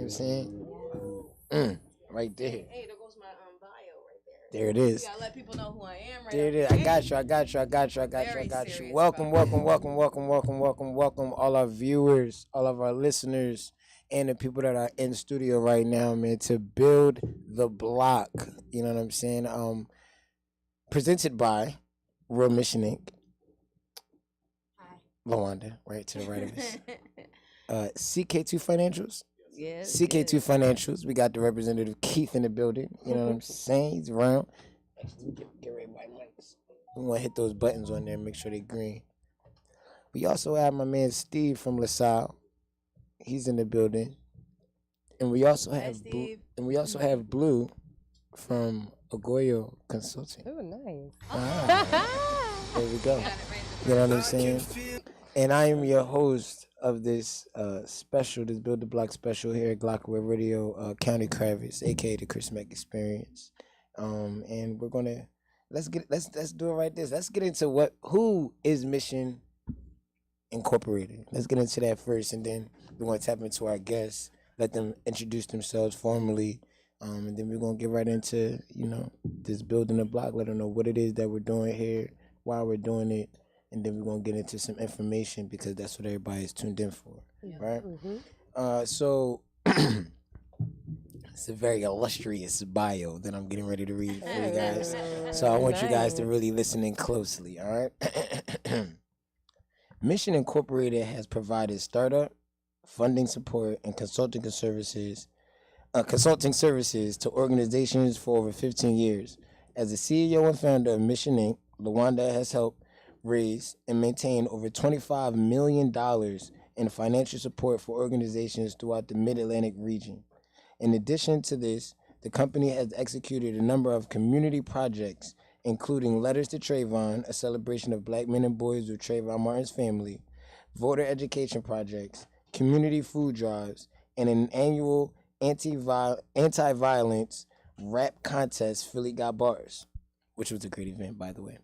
what I'm saying? Right there. Hey, there goes my bio right there. There it is. You gotta let people know who I am right There it is. I got you. I got you. I got you. I got you. I got you. Welcome, welcome, welcome, welcome, welcome, welcome, welcome, all our viewers, all of our listeners, and the people that are in the studio right now, man, to build the block. You know what I'm saying? Presented by Real Mission Inc. Hi. Lawanda, right to the right of us. CK2 Financials. Yes. CK2 Financials. We got the representative Keith in the building. You know what I'm saying? He's around. Actually, get ready by mics. We want to hit those buttons on there and make sure they're green. We also have my man Steve from LaSalle. He's in the building. And we also have Blue from Agoyo Consulting. Oh, nice. There we go. You know what I'm saying? And I am your host of this special, this Build the Block special here at Glockwood Radio, County Kravitz, aka the Chris Mack Experience. And we're gonna let's do it right this. Let's get into who is Mission Incorporated. Let's get into that first, and then we're gonna tap into our guests, let them introduce themselves formally. And then we're gonna get right into, this building the block, let them know what it is that we're doing here, why we're doing it, and then we're gonna get into some information because that's what everybody is tuned in for. Yeah. Right? Mm-hmm. So it's a very illustrious bio that I'm getting ready to read for you guys. So I want you guys to really listen in closely, all right? Mission Incorporated has provided startup, funding support, and consulting services to organizations for over 15 years. As the CEO and founder of Mission Inc., Lawanda has helped raise and maintain over $25 million in financial support for organizations throughout the Mid-Atlantic region. In addition to this, the company has executed a number of community projects, including Letters to Trayvon, a celebration of black men and boys with Trayvon Martin's family, voter education projects, community food drives, and an annual anti-violence rap contest, Philly Got Bars, which was a great event, by the way.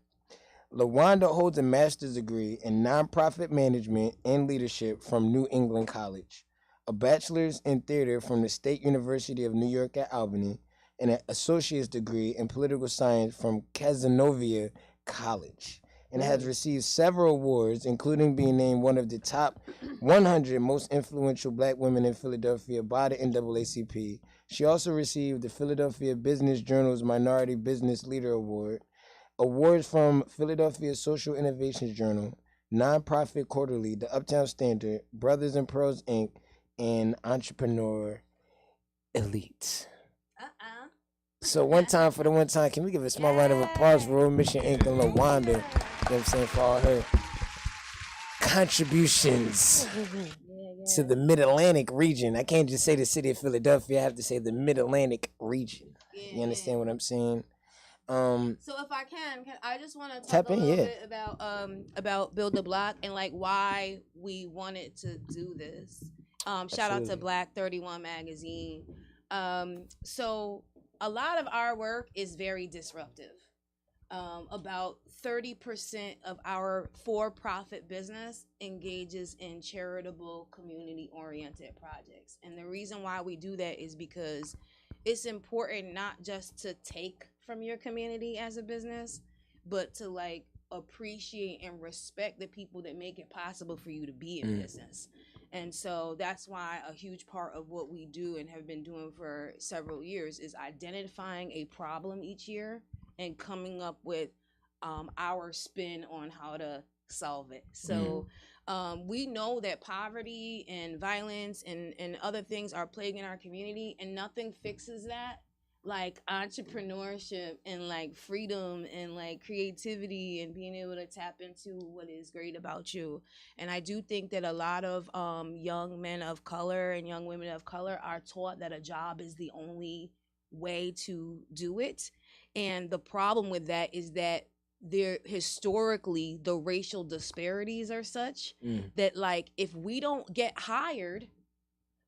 Lawanda holds a master's degree in nonprofit management and leadership from New England College, a bachelor's in theater from the State University of New York at Albany, and an associate's degree in political science from Cazenovia College, and has received several awards, including being named one of the top 100 most influential black women in Philadelphia by the NAACP. She also received the Philadelphia Business Journal's Minority Business Leader Award, awards from Philadelphia Social Innovations Journal, Nonprofit Quarterly, The Uptown Standard, Brothers in Pearls Inc., and Entrepreneur Elite. So one time, can we give a small round of applause for Real Mission Inc. and Lawanda, you know what I'm saying, for all her contributions to the Mid-Atlantic region. I can't just say the city of Philadelphia, I have to say the Mid-Atlantic region. You understand what I'm saying? So if I can I just want to talk a little bit about Build the Block and like why we wanted to do this. Shout out to Black 31 Magazine. So a lot of our work is very disruptive. About 30% of our for-profit business engages in charitable, community-oriented projects. And the reason why we do that is because it's important not just to take from your community as a business, but to like appreciate and respect the people that make it possible for you to be in business. And so that's why a huge part of what we do and have been doing for several years is identifying a problem each year and coming up with our spin on how to solve it. So we know that poverty and violence and other things are plaguing our community, and nothing fixes that like entrepreneurship and like freedom and like creativity and being able to tap into what is great about you. And I do think that a lot of young men of color and young women of color are taught that a job is the only way to do it. And the problem with that is that there historically the racial disparities are such that like if we don't get hired,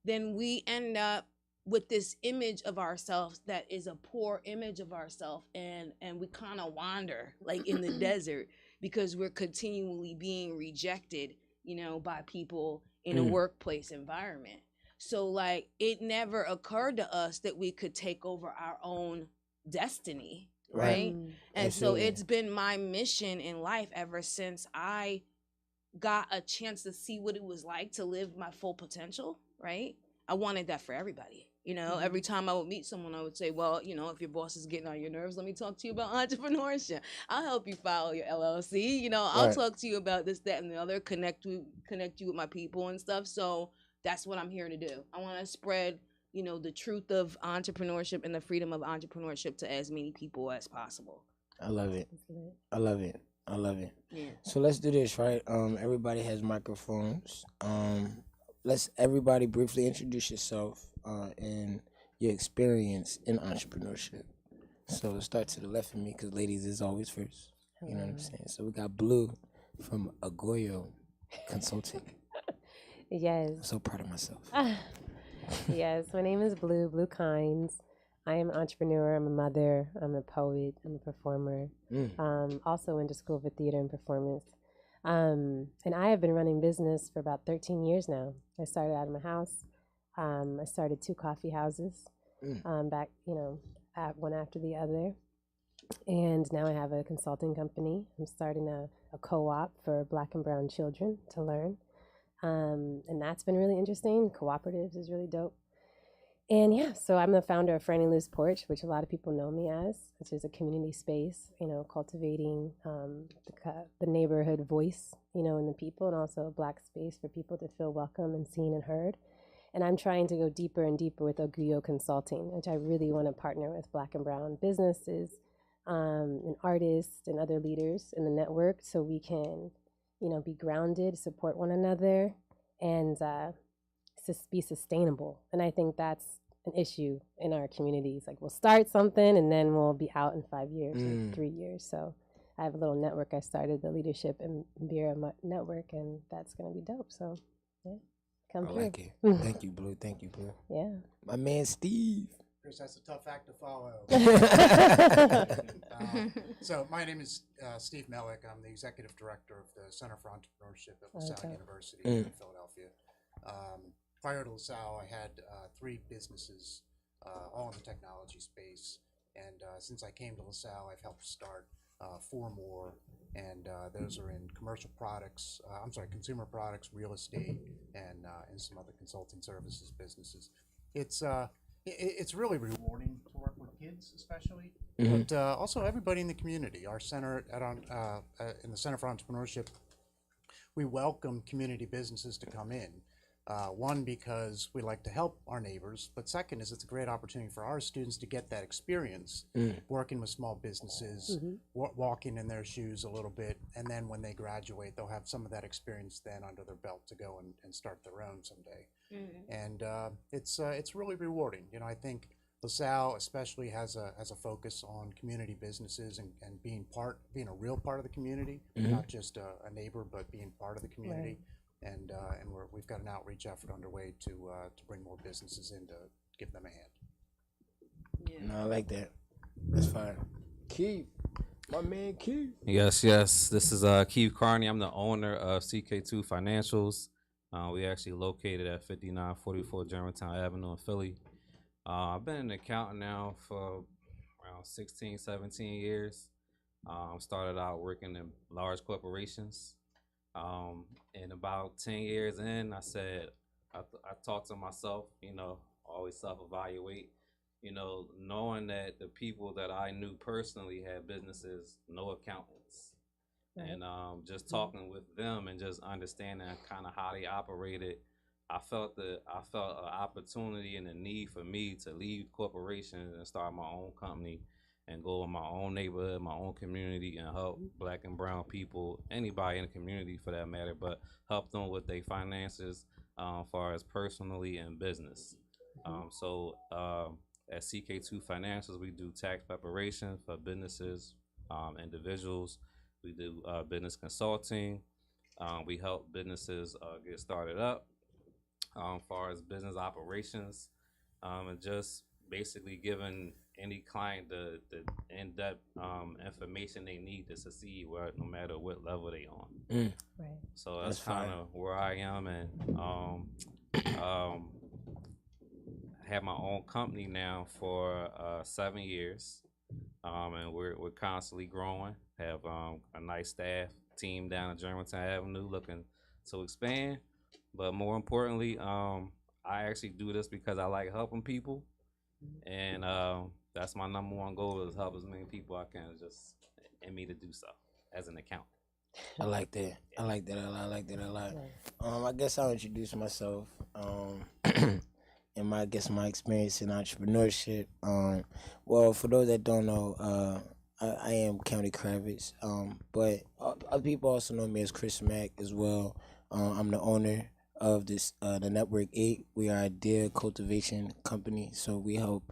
then we end up with this image of ourselves that is a poor image of ourselves, and we kind of wander like in the desert because we're continually being rejected, by people in a workplace environment. So like it never occurred to us that we could take over our own destiny, right? And Absolutely. So it's been my mission in life ever since I got a chance to see what it was like to live my full potential, right? I wanted that for everybody. You know, every time I would meet someone, I would say, well, you know, if your boss is getting on your nerves, let me talk to you about entrepreneurship. I'll help you file your LLC. You know, I'll talk to you about this, that, and the other, connect you with my people and stuff. So that's what I'm here to do. I want to spread, you know, the truth of entrepreneurship and the freedom of entrepreneurship to as many people as possible. I love it. I love it. I love it. Yeah. So let's do this, right? Everybody has microphones. Let's everybody briefly introduce yourself and your experience in entrepreneurship. So let's start to the left of me because ladies is always first. You know what I'm saying? So we got Blue from Agoyo Consulting. Yes. I'm so proud of myself. Yes, my name is Blue Kynes. I am an entrepreneur. I'm a mother. I'm a poet. I'm a performer. Also went to school for theater and performance. And I have been running business for about 13 years now. I started out of my house. I started 2 coffee houses back, you know, one after the other. And now I have a consulting company. I'm starting a co-op for Black and brown children to learn. And that's been really interesting. Cooperatives is really dope. And yeah, so I'm the founder of Franny Lou's Porch, which a lot of people know me as, which is a community space, you know, cultivating the neighborhood voice, you know, in the people, and also a Black space for people to feel welcome and seen and heard. And I'm trying to go deeper and deeper with Agoyo Consulting, which I really want to partner with Black and brown businesses and artists and other leaders in the network so we can, you know, be grounded, support one another, and be sustainable. And I think that's an issue in our communities. Like we'll start something and then we'll be out in 5 years or 3 years. So I have a little network I started, the Leadership and Bira Network, and that's going to be dope. So yeah, come I through. like it. Thank you, Blue. Thank you, Blue. Yeah. My man, Steve. Chris, that's a tough act to follow. So my name is Steve Mellick. I'm the executive director of the Center for Entrepreneurship at LaSalle University in Philadelphia. Prior to LaSalle, I had 3 businesses, all in the technology space. And since I came to LaSalle, I've helped start 4 more. And those are in consumer products, real estate, and some other consulting services businesses. It's really rewarding to work with kids, especially, but also everybody in the community. Our center in the Center for Entrepreneurship, we welcome community businesses to come in. One, because we like to help our neighbors, but second is it's a great opportunity for our students to get that experience working with small businesses, walking in their shoes a little bit, and then when they graduate, they'll have some of that experience then under their belt to go and start their own someday. And it's really rewarding. You know, I think LaSalle especially has a focus on community businesses and being a real part of the community, not just a neighbor, but being part of the community. Right. And we've got an outreach effort underway to bring more businesses in to give them a hand. Yeah. No, I like that. That's fine. Keith, my man Keith. Yes. This is Keith Carney. I'm the owner of CK2 Financials. We actually located at 5944 Germantown Avenue in Philly. I've been an accountant now for around 16, 17 years. Started out working in large corporations. And about 10 years in, I said, I talked to myself, you know, always self-evaluate, you know, knowing that the people that I knew personally had businesses, no accountants. Right. And just talking with them and just understanding kind of how they operated, I felt an opportunity and a need for me to leave corporations and start my own company and go in my own neighborhood, my own community, and help Black and brown people, anybody in the community for that matter, but help them with their finances as far as personally and business. So at CK2 Financials, we do tax preparation for businesses, individuals. We do business consulting. We help businesses get started up as far as business operations, and just basically giving any client the in-depth information they need to succeed, no matter what level they on. Right. So that's kind of where I am, and have my own company now for 7 years, and we're constantly growing. Have a nice staff team down at Germantown Avenue, looking to expand. But more importantly, I actually do this because I like helping people, and that's my number one goal, is help as many people I can, just in me to do so as an accountant. I like that. I like that a lot. I like that a lot. I guess I'll introduce myself. And my experience in entrepreneurship. Well, for those that don't know, I am County Kravitz. But other people also know me as Chris Mack as well. I'm the owner of this the Network 8. We are an idea cultivation company, so we help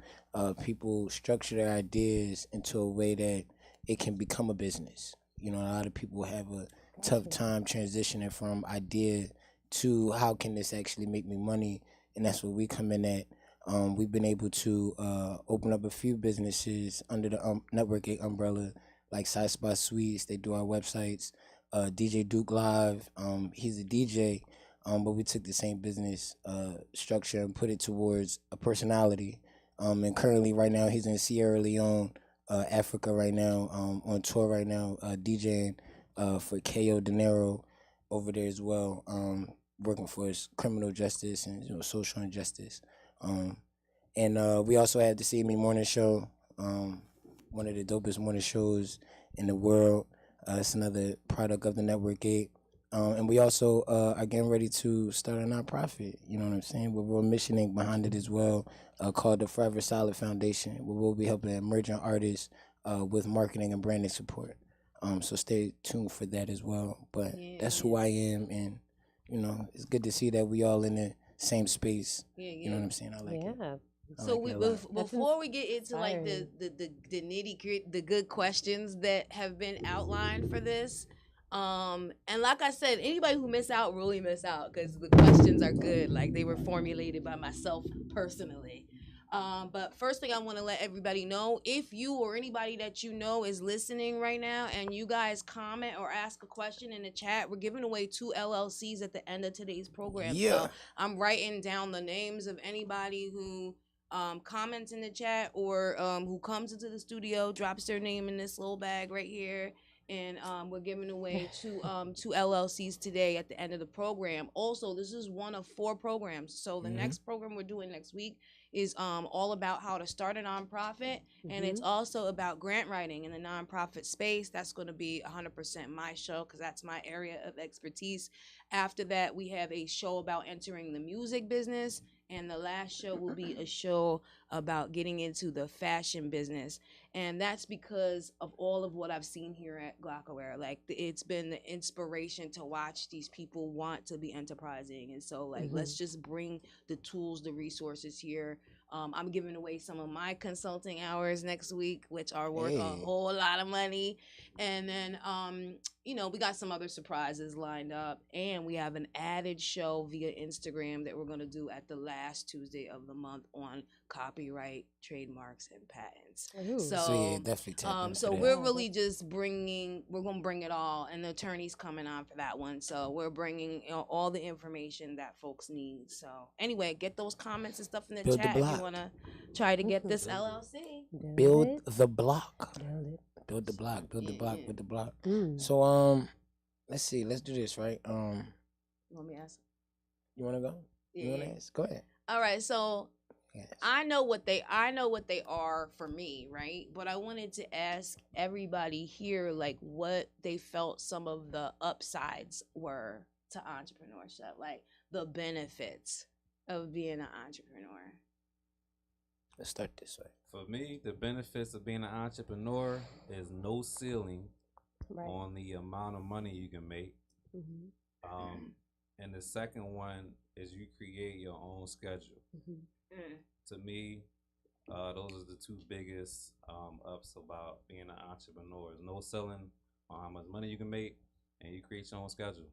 people structure their ideas into a way that it can become a business. You know, a lot of people have a tough time transitioning from idea to how can this actually make me money, and that's where we come in at. We've been able to open up a few businesses under the Network 8 umbrella, like Side Spot Suites. They do our websites. DJ Duke Live, he's a DJ, but we took the same business structure and put it towards a personality. And currently, right now, he's in Sierra Leone, Africa right now, on tour right now, DJing for KO Dinero over there as well, working for his criminal justice and social injustice. And we also had the See Me Morning Show, one of the dopest morning shows in the world. It's another product of the Network 8. And we also are getting ready to start a nonprofit, you know what I'm saying? With real missioning behind it as well, called the Forever Solid Foundation, where we'll be helping emerging artists with marketing and branding support. So stay tuned for that as well. But that's who I am, and, you know, it's good to see that we all in the same space. You know what I'm saying? I like it. So before we get into like the nitty gritty, the good questions that have been outlined for this, and like I said, anybody who miss out really miss out, because the questions are good. Like, they were formulated by myself personally. But first thing I want to let everybody know, if you or anybody that you know is listening right now and you guys comment or ask a question in the chat, we're giving away 2 LLCs at the end of today's program. Yeah. So I'm writing down the names of anybody who comments in the chat or who comes into the studio, drops their name in this little bag right here. And we're giving away two LLCs today at the end of the program. Also, this is one of 4 programs. So the next program we're doing next week is all about how to start a nonprofit, and it's also about grant writing in the nonprofit space. That's going to be 100% my show, because that's my area of expertise. After that, we have a show about entering the music business, and the last show will be a show about getting into the fashion business. And that's because of all of what I've seen here at Glockaware. Like, it's been the inspiration to watch these people want to be enterprising. And so, like, let's just bring the tools, the resources here. I'm giving away some of my consulting hours next week, which are worth a whole lot of money. And then, you know, we got some other surprises lined up. And we have an added show via Instagram that we're going to do at the last Tuesday of the month on copyright, trademarks, and patents. So yeah, definitely tap into so that. we're really just we're going to bring it all. And the attorney's coming on for that one. So we're bringing, you know, all the information that folks need. So anyway, get those comments and stuff in the Build the chat if block. you want to try to get this LLC. Build the block. Build the block. Build the block with the block. So let's see. Let's do this, right? You want me to ask? You want to go? You want to ask? Go ahead. All right. So Yes. I know what they are for me, right? But I wanted to ask everybody here, like, what they felt some of the upsides were to entrepreneurship, like the benefits of being an entrepreneur. Let's start this way. For me, the benefits of being an entrepreneur is no ceiling on the amount of money you can make. And the second one is you create your own schedule. To me, those are the 2 biggest ups about being an entrepreneur. There's no ceiling on how much money you can make, and you create your own schedule.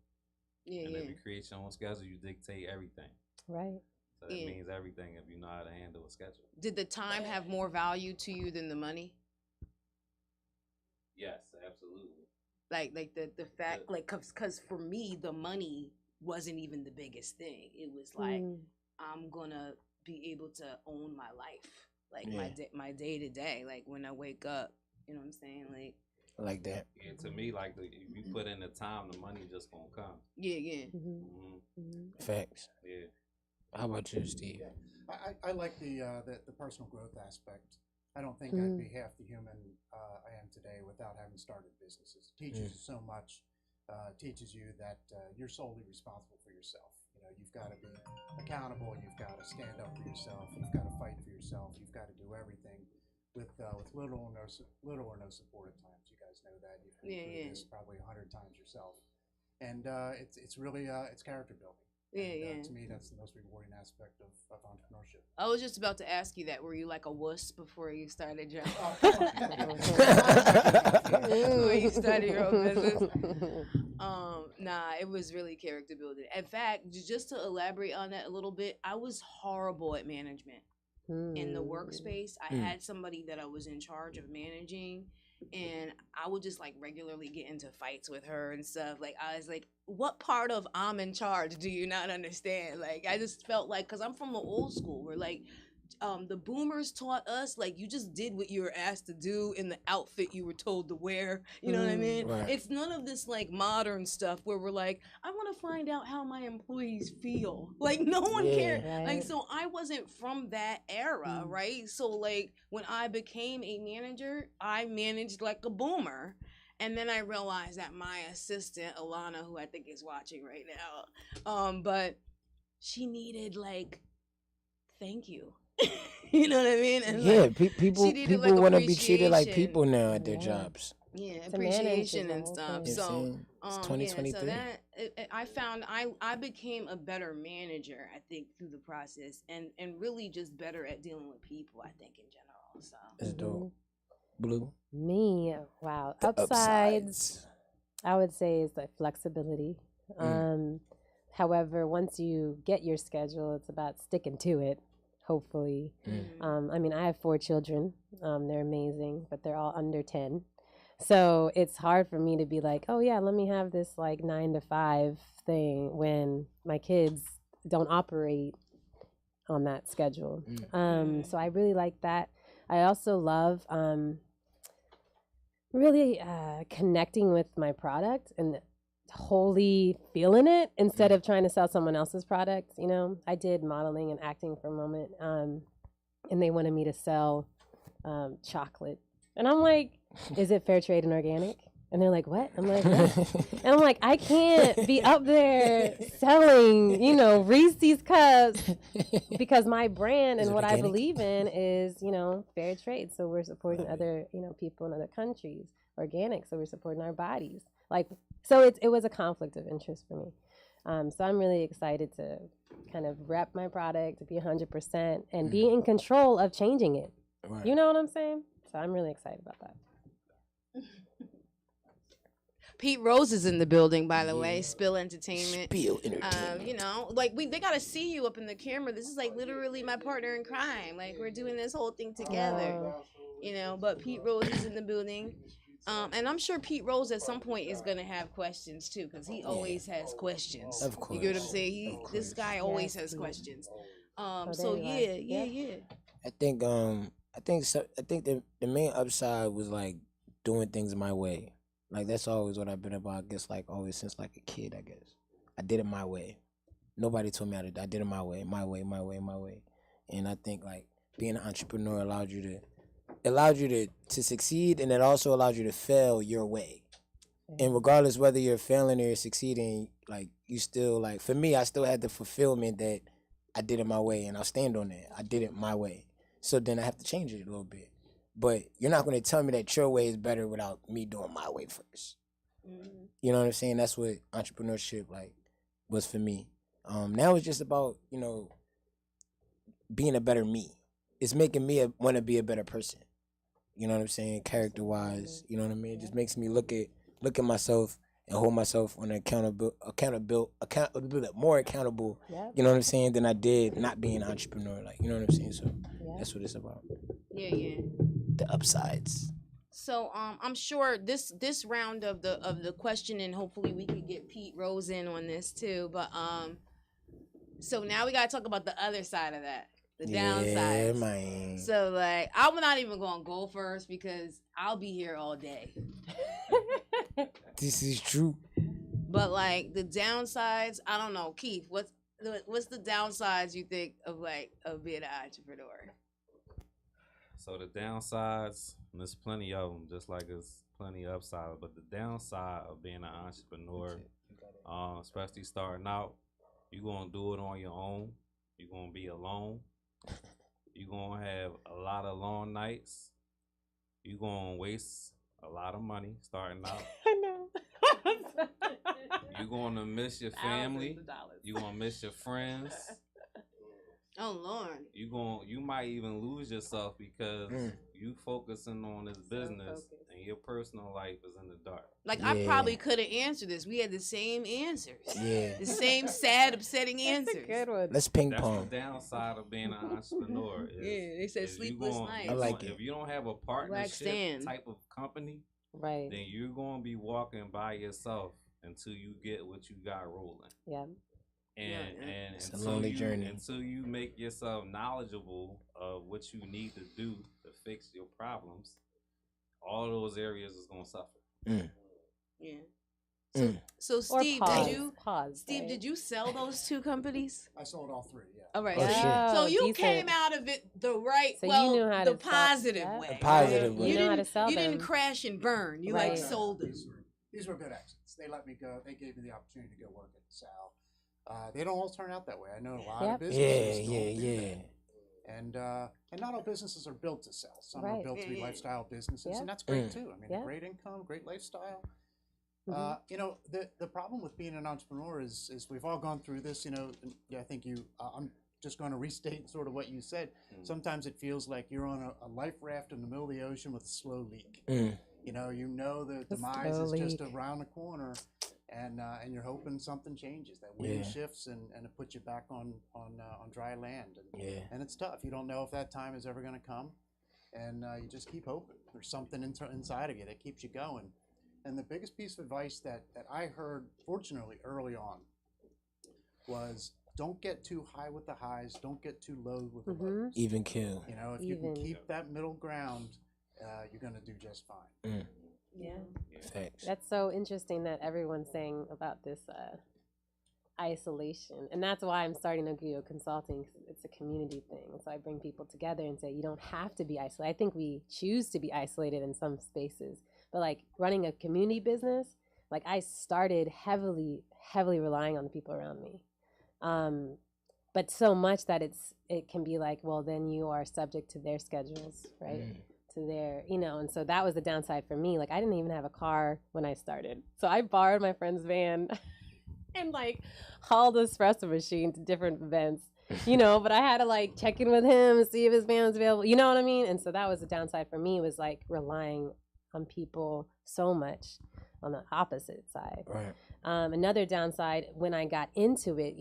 And if you create your own schedule, you dictate everything. Right. So that means everything if you know how to handle a schedule. Did the time have more value to you than the money? Yes, absolutely. Like the fact, like, cause for me, the money wasn't even the biggest thing. It was like, I'm gonna be able to own my life, like Yeah. my day to day, like when I wake up. You know what I'm saying? Like that. Yeah, to me, like if you put in the time, the money just gonna come. Yeah. Facts. Yeah. How about you, Steve? I like the personal growth aspect. I don't think I'd be half the human I am today without having started businesses. It teaches you so much. Teaches you that you're solely responsible for yourself. You know, you've got to be accountable. You've got to stand up for yourself. You've got to fight for yourself. You've got to do everything with little or no support at times. You guys know that. You've been through this probably 100 times yourself, and it's really it's character building. And, to me, that's the most rewarding aspect of entrepreneurship. I was just about to ask you that. Were you like a wuss before you started your before you started your own business? Nah, it was really character building. In fact, just to elaborate on that a little bit, I was horrible at management. In the workspace, I had somebody that I was in charge of managing, and I would just like regularly get into fights with her and stuff. Like, I was like, what part of I'm in charge do you not understand? Like, I just felt like, because I'm from the old school where like the boomers taught us, like, you just did what you were asked to do in the outfit you were told to wear. You know what I mean? Right. It's none of this like modern stuff where we're like, I want to find out how my employees feel. Like, no one cared. Right. Like, so I wasn't from that era, right? So like when I became a manager, I managed like a boomer. And then I realized that my assistant, Alana, who I think is watching right now, but she needed like, thank you. You know what I mean? And Yeah, people like, want to be treated like appreciation. people now at their jobs. Yeah, To manage appreciation is and the whole stuff. thing. So, It's 2023. so that I found I became a better manager, I think, through the process, and really just better at dealing with people, I think, in general. So That's dope. Blue. Me, wow. The Upsides, I would say, is like flexibility. However, once you get your schedule, it's about sticking to it, hopefully. I mean, I have 4 children. They're amazing, but they're all under 10. So it's hard for me to be like, oh yeah, let me have this like 9 to 5 thing when my kids don't operate on that schedule. So I really like that. I also love really connecting with my product and wholly feeling it instead of trying to sell someone else's product. You know, I did modeling and acting for a moment, and they wanted me to sell chocolate, and I'm like, is it fair trade and organic? And they're like, what? I'm like, what? And I'm like, I can't be up there selling, you know, Reese's cups, because my brand and what I believe in is, you know, fair trade. So we're supporting other, you know, people in other countries. Organic, so we're supporting our bodies. Like, so it was a conflict of interest for me. So I'm really excited to kind of rep my product, to be 100% and be in control of changing it. Right. You know what I'm saying? So I'm really excited about that. Pete Rose is in the building, by the way. Spill Entertainment. Spill Entertainment. You know, like they gotta see you up in the camera. This is like literally my partner in crime. Like, we're doing this whole thing together. You know, but Pete Rose is in the building. And I'm sure Pete Rose at some point is gonna have questions too, because he always has questions. Of course. You get what I'm saying? This guy always has questions. So yeah. I think the main upside was like doing things my way. Like, that's always what I've been about, I guess, like always since like a kid, I guess. I did it my way. Nobody told me how to do it. I did it my way. And I think like being an entrepreneur allowed you to succeed, and it also allowed you to fail your way. And regardless whether you're failing or you're succeeding, like, you still, like, for me, I still had the fulfillment that I did it my way, and I'll stand on that. I did it my way. So then I have to change it a little bit. But you're not going to tell me that your way is better without me doing my way first. You know what I'm saying? That's what entrepreneurship, like, was for me. Now it's just about, you know, being a better me. It's making me want to be a better person. You know what I'm saying? Character-wise, you know what I mean? It just makes me look at myself and hold myself on more accountable, you know what I'm saying, than I did not being an entrepreneur. Like, you know what I'm saying? So that's what it's about. Yeah. The upsides. So I'm sure this round of the question, and hopefully we could get Pete Rose in on this too. But so now we gotta talk about the other side of that. The downsides. Yeah, man. So like, I'm not even gonna go first because I'll be here all day. This is true. But like the downsides, I don't know. Keith, what's the downsides you think of being an entrepreneur? So the downsides, and there's plenty of them, just like there's plenty of upsides. But the downside of being an entrepreneur, especially starting out, you're gonna do it on your own. You're gonna be alone. You're gonna have a lot of long nights. You're gonna waste a lot of money starting out. I know. You're gonna miss your family. You're gonna miss your friends. Oh Lord. You might even lose yourself because you focusing on this business and your personal life is in the dark. Like I probably could have answered this. We had the same answers. Yeah. The same sad, upsetting answers. That's a good one. Let's ping That's pong. the downside of being an entrepreneur. They said sleepless nights. I like it. If you don't have a partnership type of company, right, then you're gonna be walking by yourself until you get what you got rolling. Yeah. And it's a lonely journey. Until you make yourself knowledgeable of what you need to do to fix your problems, all those areas is gonna suffer. Yeah. So Steve, did you sell those 2 companies? I sold all 3. Yeah. All right. Oh, so you decent. came out of it the right, so well, you knew how the to positive sell, way. The positive way. You know how to sell You them. didn't crash and burn. You Right. like sold them. These were good exits. They let me go. They gave me the opportunity to go work at Sal. They don't all turn out that way. I know a lot of businesses. Yeah. And not all businesses are built to sell. Some are Right. built to be lifestyle businesses, Yeah. and that's great too. I mean, Yeah. great income, great lifestyle. Mhm. You know, the problem with being an entrepreneur is we've all gone through this. You know, and I think I'm just going to restate sort of what you said. Sometimes it feels like you're on a life raft in the middle of the ocean with a slow leak. You know the demise is just around the corner, and you're hoping something changes. That wind shifts and it puts you back on dry land. And it's tough. You don't know if that time is ever going to come, and you just keep hoping. There's something inside of you that keeps you going. And the biggest piece of advice that I heard, fortunately, early on, was don't get too high with the highs, don't get too low with the lows. Even kill. You know, if you can keep that middle ground, you're going to do just fine. Yeah. Thanks. That's so interesting that everyone's saying about this isolation. And that's why I'm starting Ogio Consulting. It's a community thing. So I bring people together and say, you don't have to be isolated. I think we choose to be isolated in some spaces. But like running a community business, like I started heavily relying on the people around me. But so much that it can be like, well, then you are subject to their schedules, right? To their, and so that was the downside for me. Like I didn't even have a car when I started. So I borrowed my friend's van and like hauled the espresso machine to different events, but I had to like check in with him and see if his van was available. You know what I mean? And so that was the downside for me, was like relying on people so much on the opposite side. Right. Another downside when I got into it,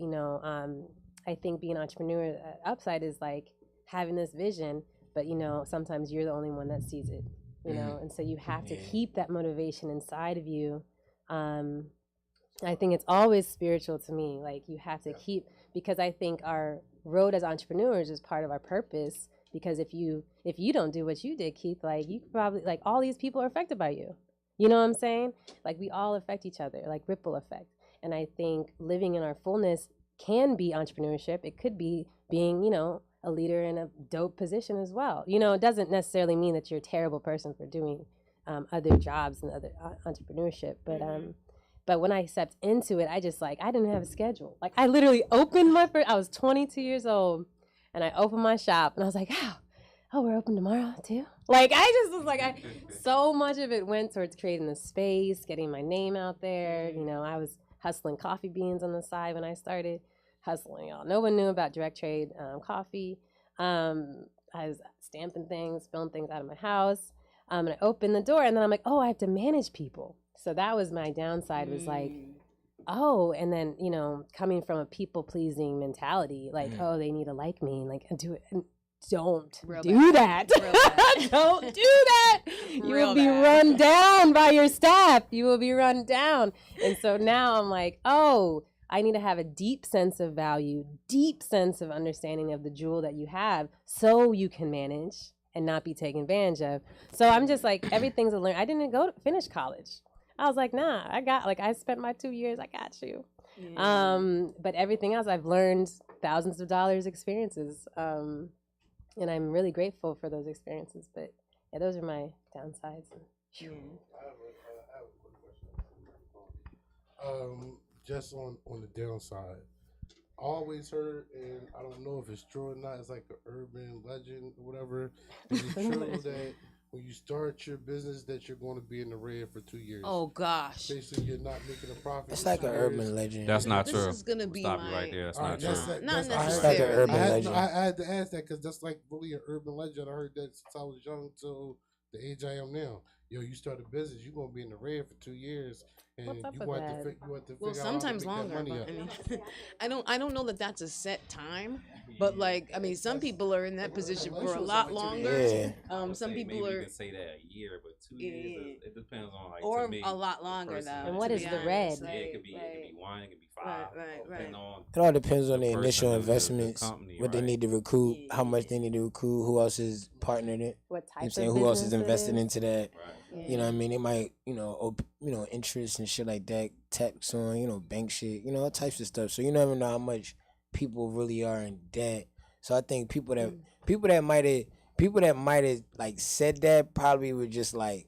I think being an entrepreneur, upside is like having this vision, but sometimes you're the only one that sees it, and so you have to keep that motivation inside of you. I think it's always spiritual to me. Like you have to keep, because I think our road as entrepreneurs is part of our purpose. Because if you don't do what you did, Keith, like you probably, like all these people are affected by you. You know what I'm saying? Like we all affect each other, like ripple effect. And I think living in our fullness can be entrepreneurship. It could be being, a leader in a dope position as well. It doesn't necessarily mean that you're a terrible person for doing other jobs and other entrepreneurship. But when I stepped into it, I didn't have a schedule. Like I literally opened I was 22 years old. And I opened my shop, and I was like, oh, we're open tomorrow too? Like, I just was like, so much of it went towards creating the space, getting my name out there. I was hustling coffee beans on the side when I started hustling, y'all. No one knew about direct trade coffee. I was stamping things, filling things out of my house. And I opened the door, and then I'm like, oh, I have to manage people. So that was my downside, was like, oh, and then, coming from a people-pleasing mentality, like, oh, they need to like me, like, do it. And don't do that. Don't do that. You will be run down by your staff. You will be run down. And so now I'm like, oh, I need to have a deep sense of value, deep sense of understanding of the jewel that you have so you can manage and not be taken advantage of. So I'm just like, everything's a learn. I didn't finish college. I was like, nah, I spent my 2 years, I got you. Yeah. But everything else, I've learned thousands of dollars experiences. And I'm really grateful for those experiences. But yeah, those are my downsides. Yeah. I have a quick question. Just on the downside, I always heard, and I don't know if it's true or not, it's like an urban legend or whatever. Is it true that when you start your business that you're going to be in the red for 2 years? Oh gosh. Basically, you're not making a profit. It's like an urban legend. That's not true. This is gonna be Stop you right there. That's not true. Not It's like an necessarily. urban legend. I had to ask that because that's like really an urban legend. I heard that since I was young till the age I am now. Yo, you start a business, you're going to be in the red for 2 years. And What's up you with want that? to figure Well, out sometimes how to make longer. that money But, up. I mean, I don't know that that's a set time. But like, I mean, some people are in that position for a lot longer. Yeah. Some people maybe are, you can say that a year, but 2 years. It depends on like or to me, a lot longer personally. though. And what to is be the honest. red? Yeah, it could be 1, it could be 5. Right. Depending on It all depends on the person, initial the investments, company, what they right? need to recruit, how much they need to recruit, who else is partnered in. What type I'm of saying who else is business it invested is? into that. Right. You know what I mean? They might, interest and shit like that, tax on, bank shit, all types of stuff. So you never know how much people really are in debt. So I think people that might have like said that probably were just like,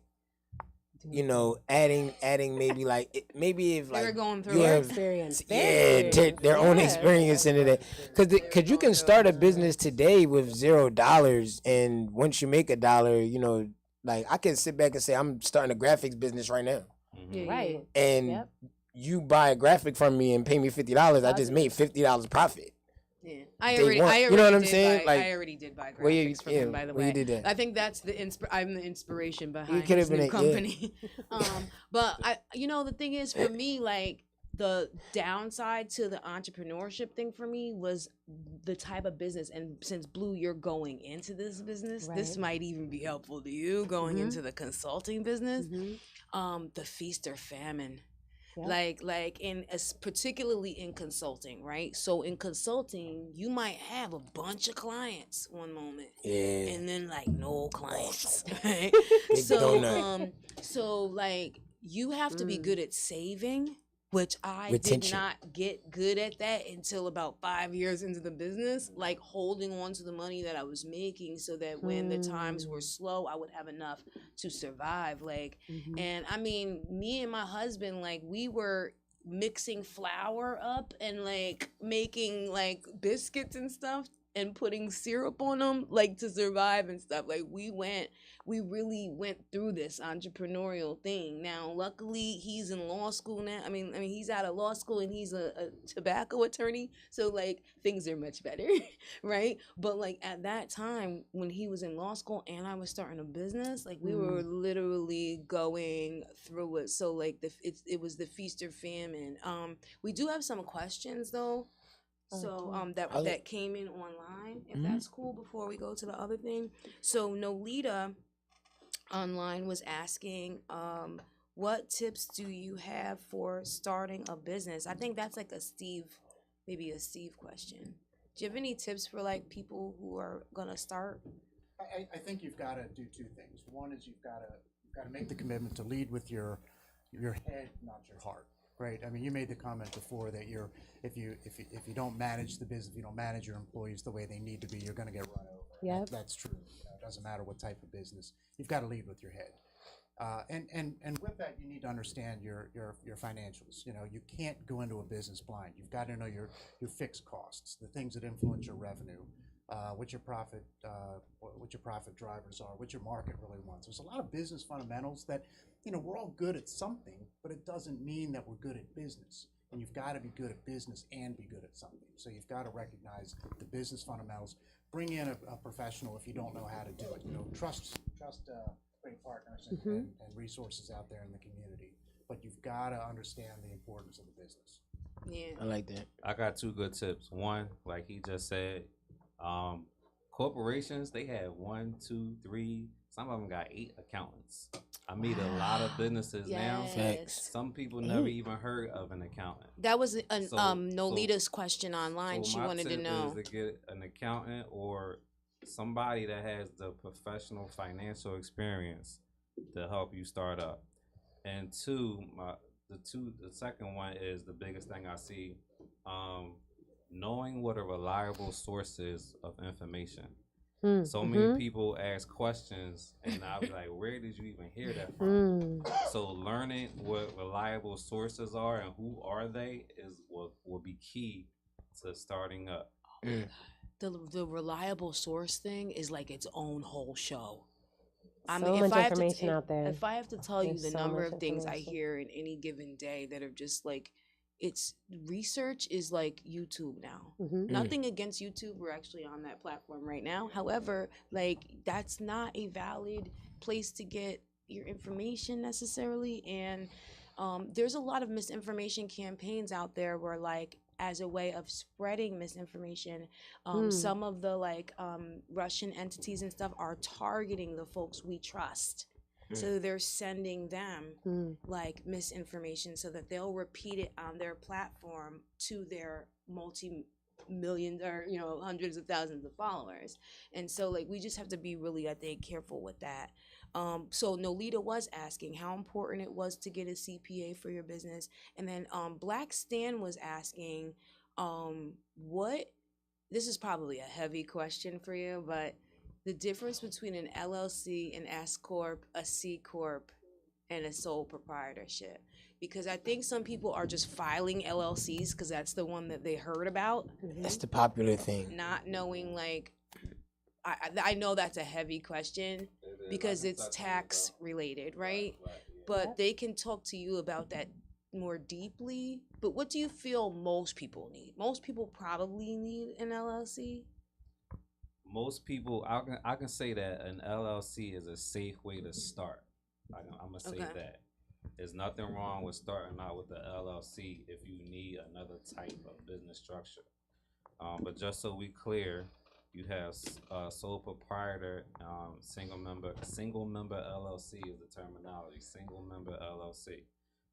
adding maybe like maybe if like They're going through you it. have Experience. their own experience into that, because you can start a business today with $0, and once you make $1, like I can sit back and say I'm starting a graphics business right now, Right. and you buy a graphic from me and pay me $50, I just made $50 profit. Yeah, You know what I'm saying? Like, I already did buy where you- graphics from him, by the where you way. did that? I think that's I'm the inspiration behind could his have been new yeah. company. But the thing is, for me, like the downside to the entrepreneurship thing for me was the type of business. And since Blue, you're going into this business, this Right. might even be helpful to you going into the consulting business. Mm-hmm. The feast or famine. Yep. Like particularly in consulting, right? So in consulting, you might have a bunch of clients one moment, Yeah. and then like no clients, right? Big donut. So like you have to be good at saving, which I Retention. did not get good at that until about 5 years into the business, like holding on to the money that I was making so that when the times were slow, I would have enough to survive. Like, and I mean, me and my husband, like we were mixing flour up and like making like biscuits and stuff and putting syrup on them like to survive and stuff. Like we really went through this entrepreneurial thing. Now luckily he's in law school now. I mean he's out of law school and he's a tobacco attorney, so like things are much better. Right? But like at that time when he was in law school and I was starting a business, like we were literally going through it. So like it was the feast or famine. We do have some questions though. So that came in online, if that's cool, before we go to the other thing. So Nolita online was asking, what tips do you have for starting a business? I think that's like maybe a Steve question. Do you have any tips for like people who are gonna start? I think you've got to do two things. One is you've got to make the commitment to lead with your head, not your heart. Right. I mean, you made the comment before that if you don't manage the business, if you don't manage your employees the way they need to be, you're going to get run over. Yep. That's true. It doesn't matter what type of business. You've got to lead with your head. And with that, you need to understand your financials. You can't go into a business blind. You've got to know your fixed costs, the things that influence your revenue, what your profit drivers are, what your market really wants. There's a lot of business fundamentals that, we're all good at something, but it doesn't mean that we're good at business. And you've got to be good at business and be good at something. So you've got to recognize the business fundamentals. Bring in a professional if you don't know how to do it. Trust great partners and resources out there in the community. But you've got to understand the importance of the business. Yeah. I like that. I got 2 good tips. One, like he just said, corporations, they have 1, 2, 3. Some of them got 8 accountants. I meet a lot of businesses now. Yes. Some people never even heard of an accountant. That was Nolita's question online. She wanted to know. Is to get an accountant or somebody that has the professional financial experience to help you start up. And the second one is the biggest thing I see, knowing what a reliable source is of information. So many people ask questions, and I'll be like, "Where did you even hear that from?" So learning what reliable sources are and who are they will be key to starting up. The reliable source thing is like its own whole show. I mean, much information out there. If I have to tell you the number of things I hear in any given day that are just like, it's research is like YouTube now. Nothing against YouTube. We're actually on that platform right now. However, like that's not a valid place to get your information necessarily. And there's a lot of misinformation campaigns out there where like as a way of spreading misinformation, some of the like Russian entities and stuff are targeting the folks we trust. So they're sending them like misinformation so that they'll repeat it on their platform to their multi-million or hundreds of thousands of followers. And so like we just have to be really, I think, careful with that. So Nolita was asking how important it was to get a CPA for your business. And then Black Stan was asking this is probably a heavy question for you, but the difference between an LLC, an S Corp, a C Corp, and a sole proprietorship. Because I think some people are just filing LLCs because that's the one that they heard about. That's the popular thing. Not knowing, like, I know that's a heavy question because it's tax related, right? But they can talk to you about that more deeply. But what do you feel most people need? Most people probably need an LLC. Most people, I can say that an LLC is a safe way to start. I'm gonna say that. There's nothing wrong with starting out with the LLC if you need another type of business structure. But just so we clear, you have sole proprietor, single member LLC is the terminology. Single member LLC,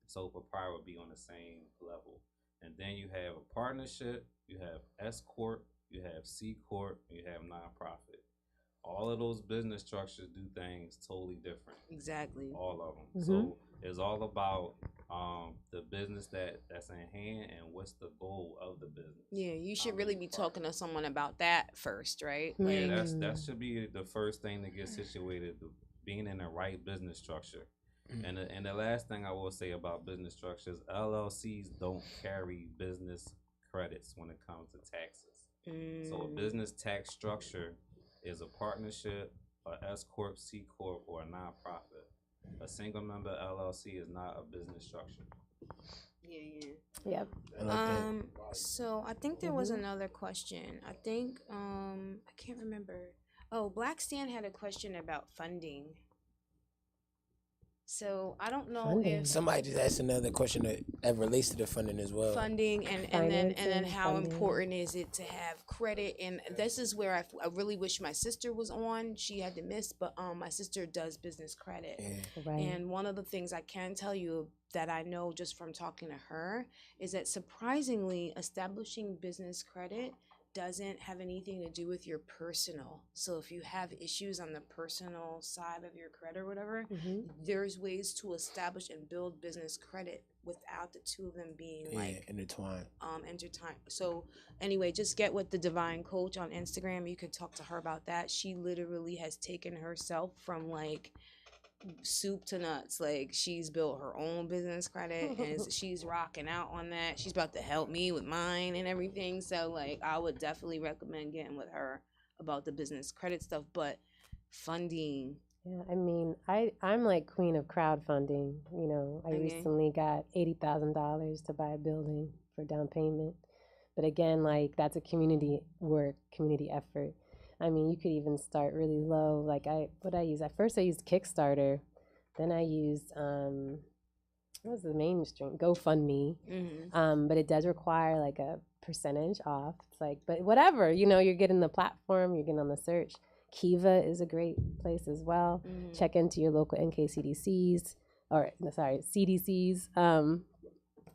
sole proprietor would be on the same level. And then you have a partnership. You have S Corp. You have C Corp, you have nonprofit. All of those business structures do things totally different. Exactly. All of them. So it's all about the business that's in hand and what's the goal of the business. Yeah, you should really be talking to someone about that first, right? Yeah, that should be the first thing to get situated, being in the right business structure. And the last thing I will say about business structures, LLCs don't carry business credits when it comes to taxes. So a business tax structure is a partnership, a S Corp, C Corp, or a nonprofit. A single member LLC is not a business structure. Yeah. Yep. So I think there was another question. I think I can't remember. Oh, Black Stan had a question about funding. So I don't know if somebody just asked another question that relates to the funding as well. Funding and then how important is it to have credit? And this is where I really wish my sister was on. She had to miss, but my sister does business credit. Yeah. Right. And one of the things I can tell you that I know just from talking to her is that surprisingly, establishing business credit doesn't have anything to do with your personal. So if you have issues on the personal side of your credit or whatever, there's ways to establish and build business credit without the two of them being intertwined. So anyway, just get with the Divine Coach on Instagram. You could talk to her about that. She literally has taken herself from like soup to nuts. Like she's built her own business credit and she's rocking out on that. She's about to help me with mine and everything. So like I would definitely recommend getting with her about the business credit stuff. But funding, yeah, I mean, I'm like queen of crowdfunding. You know, I recently got $80,000 to buy a building for down payment. But again, like that's a community effort. I mean, you could even start really low. Like I used Kickstarter, then I used what was the mainstream? GoFundMe. But it does require like a percentage off. It's like, but whatever, you're getting the platform, you're getting on the search. Kiva is a great place as well. Check into your local NKCDCs, CDCs.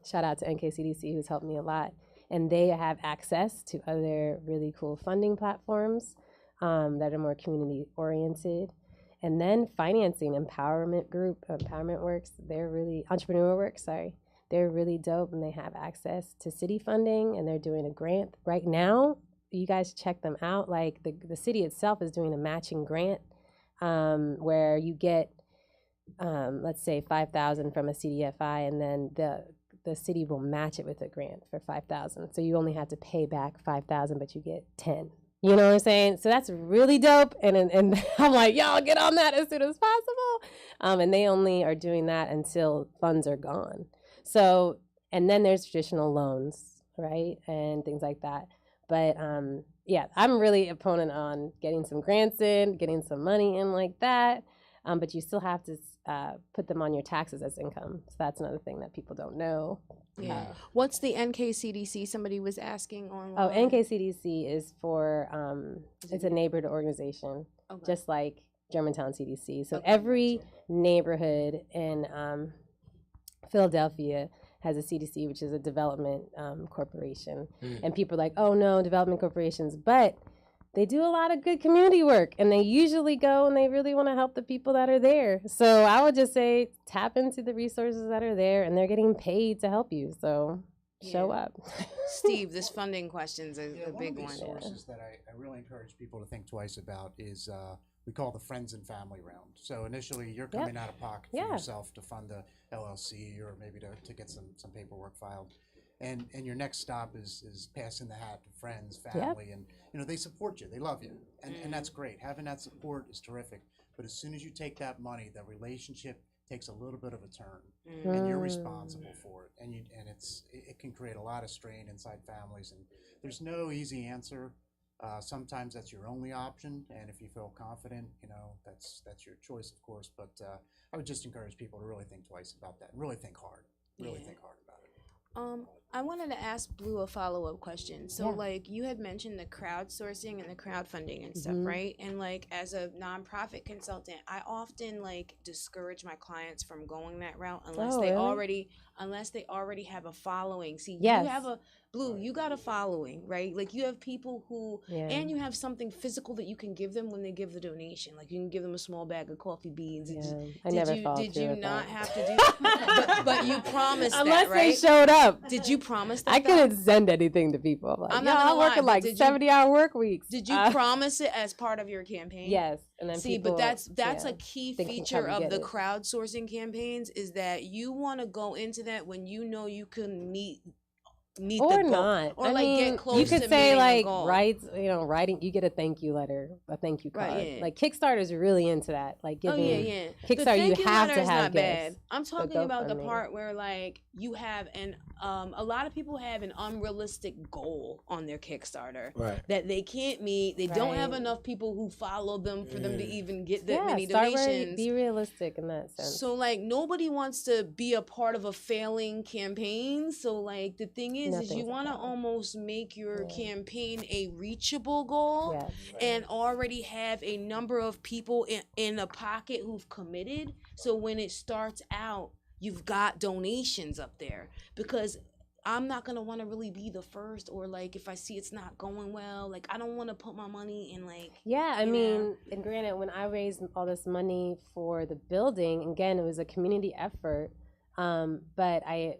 Shout out to NKCDC, who's helped me a lot. And they have access to other really cool funding platforms that are more community oriented. And then financing, Empowerment Works, Entrepreneur Works, they're really dope, and they have access to city funding, and they're doing a grant right now. You guys check them out. Like the city itself is doing a matching grant where you get, let's say, $5,000 from a CDFI, and then the city will match it with a grant for $5,000. So you only have to pay back $5,000, but you get 10. You know what I'm saying? So that's really dope. And I'm like, y'all get on that as soon as possible. And they only are doing that until funds are gone. So, and then there's traditional loans, right? And things like that. But yeah, I'm really a proponent on getting some grants in, getting some money in like that. But you still have to put them on your taxes as income. So that's another thing that people don't know. Yeah. What's the NKCDC? Somebody was asking online. Oh, NKCDC is for, it's a neighborhood organization, just like Germantown CDC. So every neighborhood in Philadelphia has a CDC, which is a development corporation. And people are like, oh no, development corporations. But they do a lot of good community work, and they usually go and they really want to help the people that are there. So I would just say tap into the resources that are there, and they're getting paid to help you. So show up. Steve, this funding question's a big one. One of the resources that I really encourage people to think twice about is we call the friends and family round. So initially you're coming out of pocket for yourself to fund the LLC or maybe to get some paperwork filed. And your next stop is passing the hat to friends, family, and they support you, they love you, and that's great. Having that support is terrific. But as soon as you take that money, the relationship takes a little bit of a turn, and you're responsible for it, and it can create a lot of strain inside families. And there's no easy answer. Sometimes that's your only option, and if you feel confident, that's your choice, of course. But I would just encourage people to really think twice about that, and really think hard, think hard about it. I wanted to ask Blue a follow-up question. So, like, you had mentioned the crowdsourcing and the crowdfunding and stuff, right? And, like, as a nonprofit consultant, I often, like, discourage my clients from going that route unless they already have a following. See, you have you got a following, right? Like, you have people who, and you have something physical that you can give them when they give the donation. Like, you can give them a small bag of coffee beans. Did you not have to do but you promised unless that, right? They showed up. Did you promise that? I couldn't send anything to people. I'm like, I'm working like 70-hour work weeks. Did you promise it as part of your campaign? Yes. And then but that's a key feature of the crowdsourcing campaigns is that you want to go into that when you know you can meet or the goal, not, or get close. You could to say like writing. You get a thank you letter, a thank you card. Right, Like Kickstarter's really into that. Like giving Kickstarter, you have to have bad. I'm talking about the part where like you have a lot of people have an unrealistic goal on their Kickstarter that they can't meet. They don't have enough people who follow them for them to even get that many donations. Be realistic in that sense. So like nobody wants to be a part of a failing campaign. So like the thing is you want to almost make your campaign a reachable goal and already have a number of people in a pocket who've committed. So when it starts out, you've got donations up there, because I'm not going to want to really be the first, or like if I see it's not going well, like I don't want to put my money in like. Yeah, I mean, and granted, when I raised all this money for the building, again, it was a community effort. But I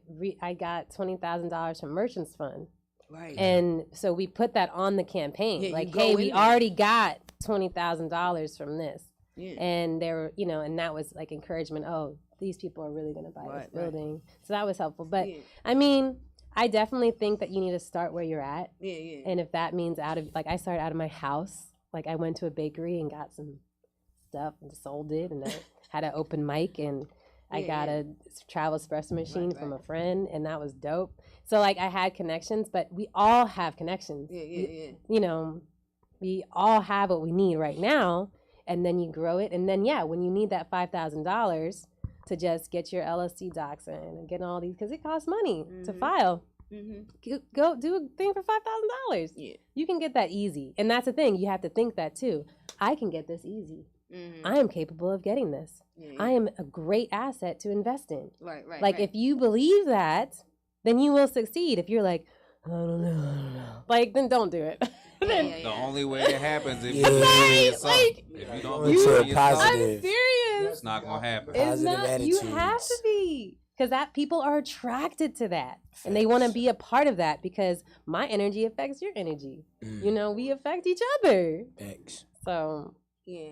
got $20,000 from Merchants Fund. Right. And so we put that on the campaign. Like, hey, we already got $20,000 from this. Yeah. And there were, and that was like encouragement. Oh, these people are really going to buy this building. So that was helpful. But I mean, I definitely think that you need to start where you're at. Yeah. And if that means I started out of my house. Like I went to a bakery and got some stuff and sold it. And I had an open mic, and I got a travel espresso machine from a friend, and that was dope. So like I had connections, but we all have connections. We all have what we need right now, and then you grow it. And then when you need that $5,000 to just get your LLC docs in and get all these, because it costs money to file. Go do a thing for $5,000. Yeah. You can get that easy. And that's the thing. You have to think that too. I can get this easy. I am capable of getting this. I am a great asset to invest in. Right. Like, if you believe that, then you will succeed. If you're like, I don't know. Like, then don't do it. The only way it happens if you like, if you don't Into believe a in yourself, positive. I'm serious. it's not gonna happen. It's Positive not. You have attitudes. to be, because that people are attracted to that, and they want to be a part of that because my energy affects your energy. You know, we affect each other. Thanks. So Yeah.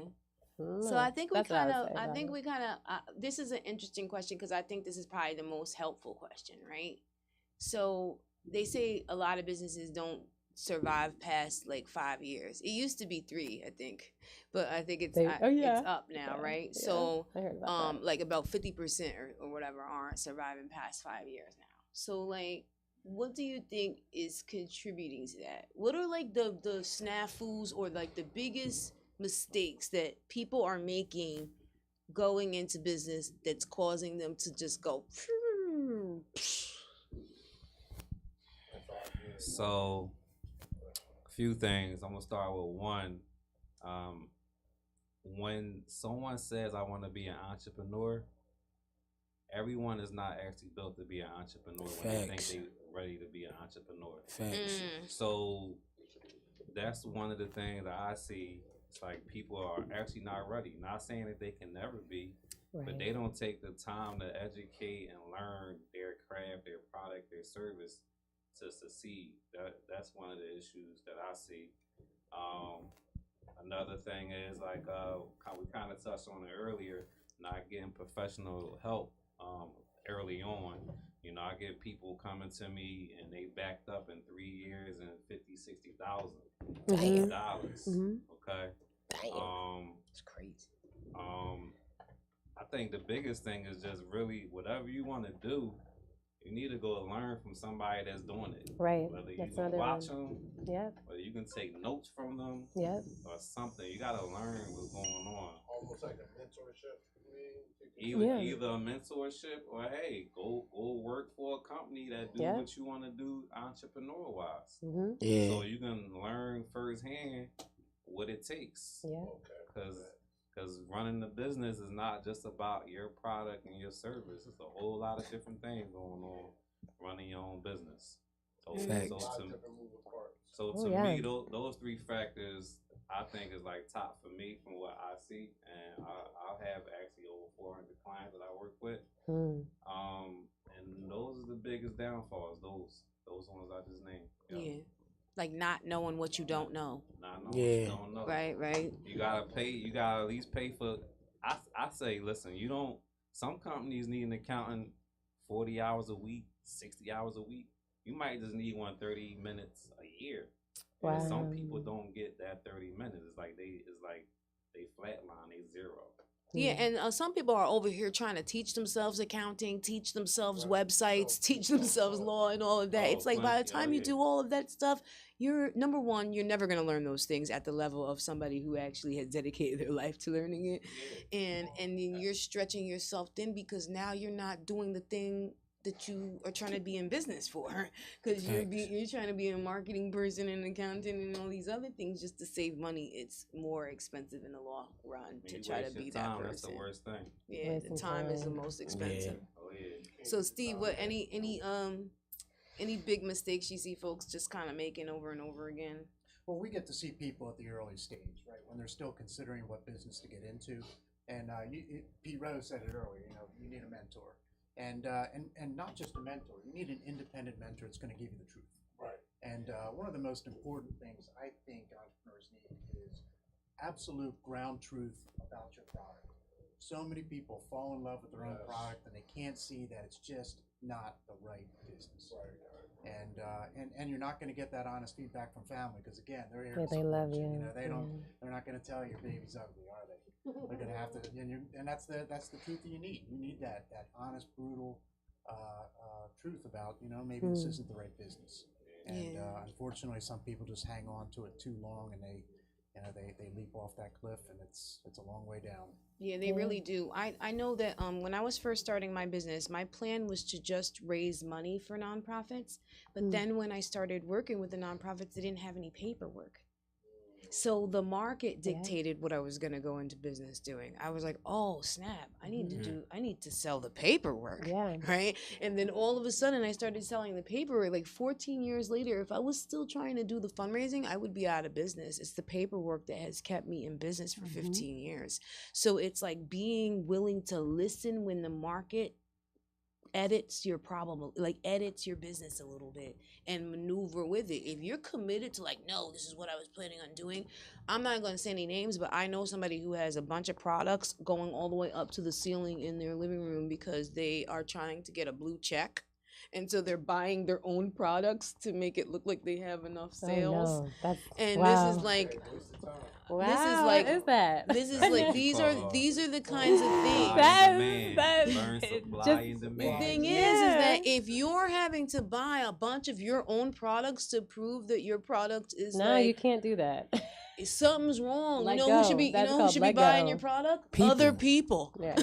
I So know. I think we That's what I would kind of, say I about think it. we kind of, this is an interesting question because I think this is probably the most helpful question, right? So they say a lot of businesses don't survive past like 5 years. It used to be 3, I think, but I think it's it's up now, right? Yeah, So I heard about that. like about 50% or whatever aren't surviving past 5 years now. So like, what do you think is contributing to that? What are like the snafus or like the biggest mistakes that people are making going into business that's causing them to just go? So, a few things. I'm gonna start with one. When someone says I want to be an entrepreneur, everyone is not actually built to be an entrepreneur when they think Facts. they're ready to be an entrepreneur. Facts. So that's one of the things that I see. It's like people are actually not ready. Not saying that they can never be, but they don't take the time to educate and learn their craft, their product, their service to succeed. That's one of the issues that I see. Another thing is like we kind of touched on it earlier, not getting professional help early on. You know, I get people coming to me and they backed up in 3 years and $50,000, $60,000. Okay. Damn. It's crazy. I think the biggest thing is just really whatever you want to do, you need to go learn from somebody that's doing it. Right. Whether you That's can another watch one. them, Yep. whether you can take notes from them, Yep. or something. You gotta learn what's going on. Almost like a mentorship. Either a mentorship or hey, go work for a company that do what you want to do entrepreneur wise. Yeah. So you can learn firsthand what it takes. Yeah. Because running the business is not just about your product and your service. It's a whole lot of different things going on running your own business. So to me, those 3 factors I think is like top for me from what I see, and I'll have actually over 400 clients that I work with. And those are the biggest downfalls. Those ones I just named. Yeah. Like not knowing what you don't know. Not knowing what you don't know. Right. You gotta pay. You gotta at least pay for. I say, listen. You don't. Some companies need an accountant 40 hours a week, 60 hours a week. You might just need one 30 minutes a year. Wow. And some people don't get that 30 minutes. It's like they flatline. They zero. Yeah, and some people are over here trying to teach themselves accounting, teach themselves websites, teach themselves law and all of that. It's like by the time you do all of that stuff, you're number one, you're never gonna learn those things at the level of somebody who actually has dedicated their life to learning it. And then you're stretching yourself thin because now you're not doing the thing that you are trying to be in business for, because you're trying to be a marketing person and accountant and all these other things just to save money. It's more expensive in the long run to try to be that person. That's the worst thing. Yeah, the time is the most expensive. Oh yeah. So Steve, what any big mistakes you see folks just kind of making over and over again? Well, we get to see people at the early stage, right, when they're still considering what business to get into. And Pete Rose said it earlier. You know, you need a mentor. And not just a mentor. You need an independent mentor that's going to give you the truth. Right. And one of the most important things I think entrepreneurs need is absolute ground truth about your product. So many people fall in love with their own product and they can't see that it's just not the right business. Right. And you're not going to get that honest feedback from family because again, they're here. They love you. You know, they're not going to tell you your baby's ugly, are they? They're gonna have to, and that's the truth that you need. You need that honest, brutal truth about maybe this isn't the right business. And unfortunately, some people just hang on to it too long, and they leap off that cliff, and it's a long way down. Yeah, they really do. I know that when I was first starting my business, my plan was to just raise money for nonprofits. But then when I started working with the nonprofits, they didn't have any paperwork. So the market dictated what I was going to go into business doing. I was like, oh, snap. I need to sell the paperwork. Yeah. Right. And then all of a sudden I started selling the paperwork. Like 14 years later, if I was still trying to do the fundraising, I would be out of business. It's the paperwork that has kept me in business for 15 years. So it's like being willing to listen when the market edits your problem, like edits your business a little bit and maneuver with it. If you're committed to like, no, this is what I was planning on doing, I'm not going to say any names, but I know somebody who has a bunch of products going all the way up to the ceiling in their living room because they are trying to get a blue check. And so they're buying their own products to make it look like they have enough sales. Oh, no. That's, and wow. This is like, wow, this is like, what is that? This is like, these are the kinds of things. The thing is that if you're having to buy a bunch of your own products to prove that your product is you can't do that. Something's wrong. Let you know go. who should be That's who should be buying your product? People. Other people. Yeah.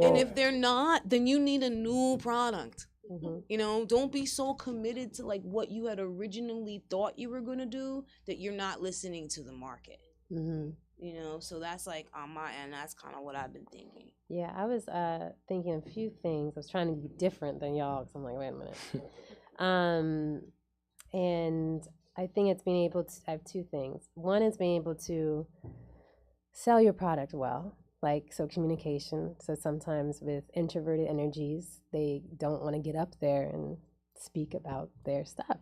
And if they're not, then you need a new product. Mm-hmm. You know, don't be so committed to like what you had originally thought you were going to do that you're not listening to the market. Mm-hmm. You know, so that's like on my end, that's kind of what I've been thinking. Yeah, I was thinking a few things. I was trying to be different than y'all because I'm like, wait a minute. And I think it's being able to, I have two things. One is being able to sell your product well. Like, so communication. So sometimes with introverted energies, they don't want to get up there and speak about their stuff.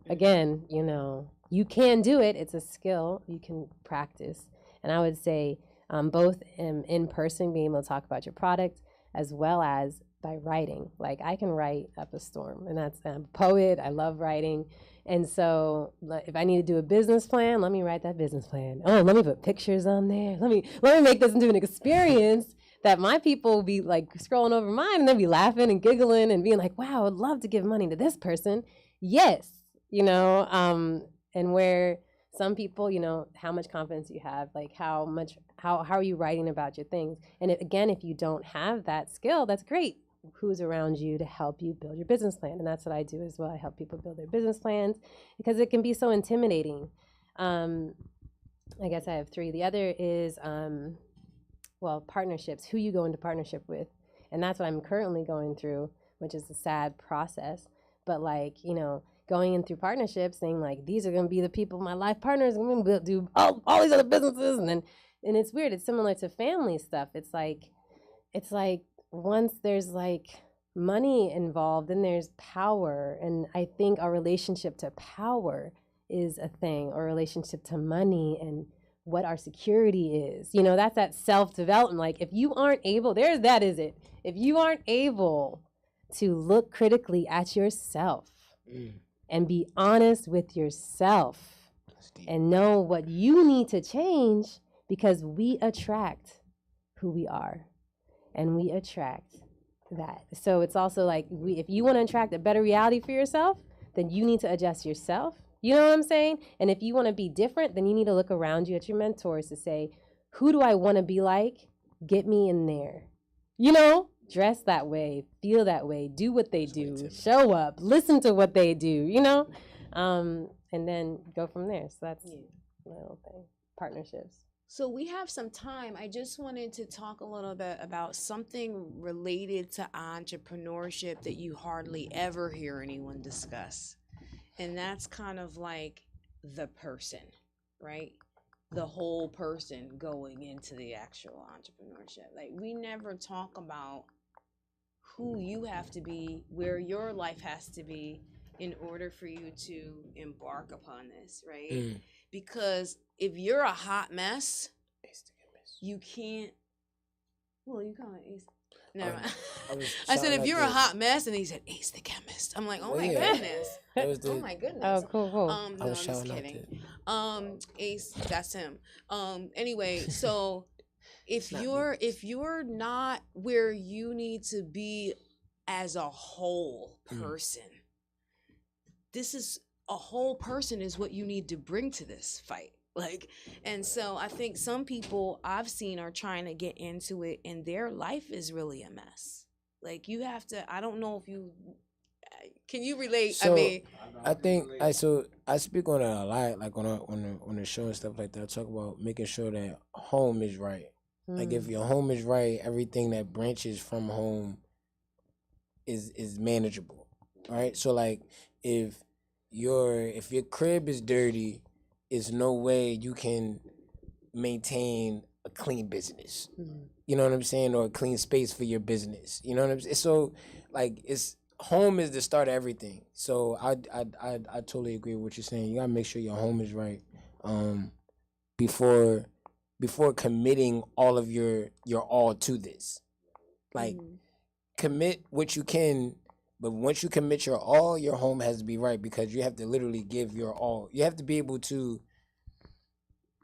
Again, you know, you can do it. It's a skill you can practice. And I would say both in person, being able to talk about your product, as well as by writing. Like, I can write up a storm, and I'm a poet. I love writing. And so if I need to do a business plan, let me write that business plan. Oh, let me put pictures on there. Let me make this into an experience that my people will be like scrolling over mine, and they'll be laughing and giggling and being like, wow, I'd love to give money to this person. Yes, you know, and where some people, you know, how much confidence you have, like how are you writing about your things? And if you don't have that skill, that's great. Who's around you to help you build your business plan? And that's what I do as well. I help people build their business plans because it can be so intimidating. I guess I have three. The other is, partnerships, who you go into partnership with. And that's what I'm currently going through, which is a sad process. But like, you know, going in through partnerships, saying like, these are going to be the people, my life partners, I'm going to do all these other businesses. And it's weird. It's similar to family stuff. It's like, once there's like money involved, then there's power. And I think our relationship to power is a thing, or relationship to money and what our security is. You know, that's that self-development. Like, if you aren't able, if you aren't able to look critically at yourself and be honest with yourself and know what you need to change, because we attract who we are. And we attract that. So it's also like, if you want to attract a better reality for yourself, then you need to adjust yourself. You know what I'm saying? And if you want to be different, then you need to look around you at your mentors to say, who do I want to be like? Get me in there. You know, dress that way, feel that way, do what they do, show up, listen to what they do, you know? And then go from there. So that's my little thing. Partnerships. So we have some time. I just wanted to talk a little bit about something related to entrepreneurship that you hardly ever hear anyone discuss. And that's kind of like the person, right? The whole person going into the actual entrepreneurship. Like, we never talk about who you have to be, where your life has to be in order for you to embark upon this, right? Because if you're a hot mess, you can't. Well, you kind of Ace. Never mind. I said, if you're a hot mess, and he said, Ace the chemist. I'm like, oh my goodness. Oh my goodness. Oh, cool. No, I'm just kidding. Ace, that's him. Anyway, so if you're not where you need to be as a whole person, this is a whole person is what you need to bring to this fight, Like, and so I think some people I've seen are trying to get into it and their life is really a mess. Like you have to, I don't know if you, can you relate? So, I mean, I think I speak on it a lot, like on the show and stuff like that. I talk about making sure that home is right. Like if your home is right, everything that branches from home is manageable. Right? So like if your crib is dirty, it's no way you can maintain a clean business. You know what I'm saying? Or a clean space for your business. You know what I'm saying? So like it's home is the start of everything. So I totally agree with what you're saying. You gotta make sure your home is right before committing all of your all to this. Like commit what you can, but once you commit your all, your home has to be right because you have to literally give your all. You have to be able to,